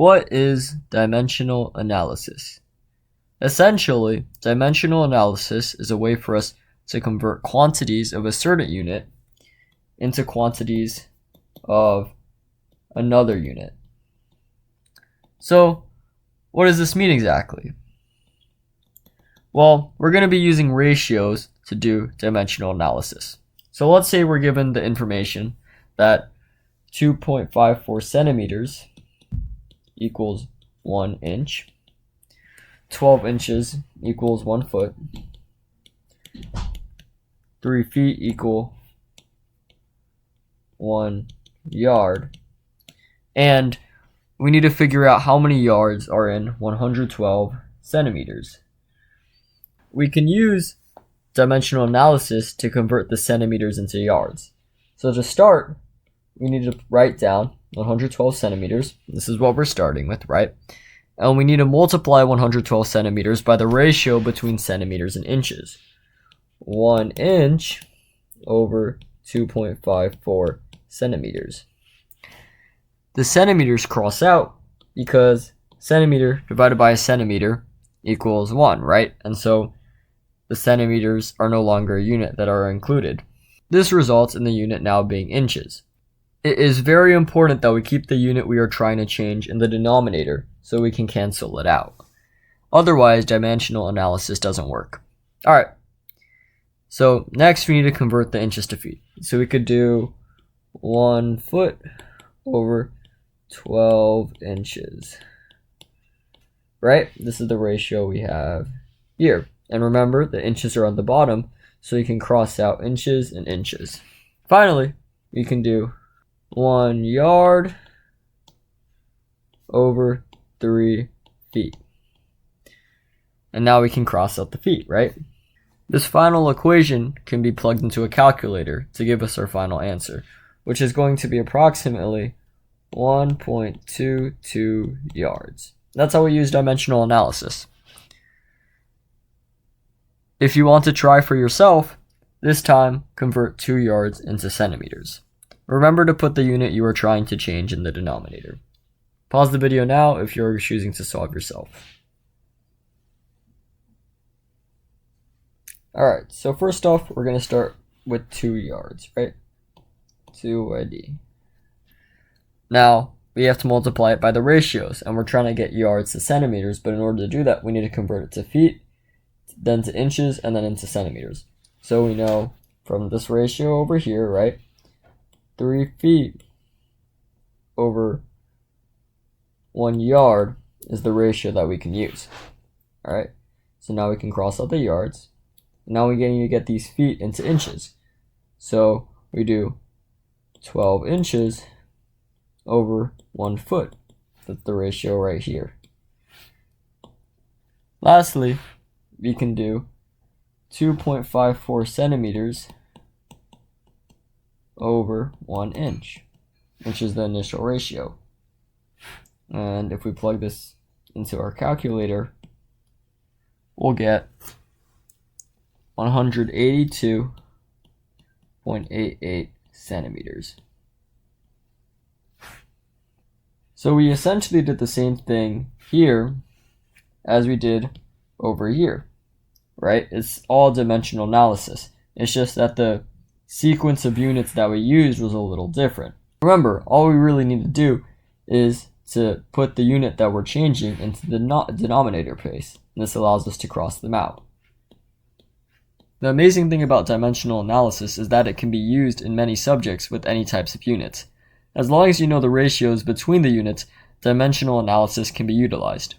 What is dimensional analysis? Essentially, dimensional analysis is a way for us to convert quantities of a certain unit into quantities of another unit. So, what does this mean exactly? Well, we're going to be using ratios to do dimensional analysis. So let's say we're given the information that 2.54 centimeters equals 1 inch, 12 inches equals 1 foot, 3 feet equal 1 yard, and we need to figure out how many yards are in 112 centimeters. We can use dimensional analysis to convert the centimeters into yards. So to start, we need to write down 112 centimeters. This is what we're starting with, right? And we need to multiply 112 centimeters by the ratio between centimeters and inches. 1 inch over 2.54 centimeters. The centimeters cross out because centimeter divided by a centimeter equals 1, right? And so the centimeters are no longer a unit that are included. This results in the unit now being inches. It is very important that we keep the unit we are trying to change in the denominator so we can cancel it out. Otherwise, dimensional analysis doesn't work. Alright, so next we need to convert the inches to feet. So we could do 1 foot over 12 inches. Right? This is the ratio we have here. And remember, the inches are on the bottom, so you can cross out inches and inches. Finally, we can do 1 yard over 3 feet. And now we can cross out the feet, right? This final equation can be plugged into a calculator to give us our final answer, which is going to be approximately 1.22 yards. That's how we use dimensional analysis. If you want to try for yourself, this time convert 2 yards into centimeters. Remember to put the unit you are trying to change in the denominator. Pause the video now if you're choosing to solve yourself. Alright, so first off, we're going to start with 2 yards, right? 2YD. Now, we have to multiply it by the ratios, and we're trying to get yards to centimeters, but in order to do that, we need to convert it to feet, then to inches, and then into centimeters. So we know from this ratio over here, right? 3 feet over 1 yard is the ratio that we can use. Alright, so now we can cross out the yards. Now we need to get these feet into inches. So we do 12 inches over 1 foot. That's the ratio right here. Lastly, we can do 2.54 centimeters over 1 inch, which is the initial ratio. And if we plug this into our calculator, we'll get 182.88 centimeters. So we essentially did the same thing here as we did over here, right? It's all dimensional analysis. It's just that the sequence of units that we used was a little different. Remember, all we really need to do is to put the unit that we're changing into the denominator place. And this allows us to cross them out. The amazing thing about dimensional analysis is that it can be used in many subjects with any types of units. As long as you know the ratios between the units, dimensional analysis can be utilized.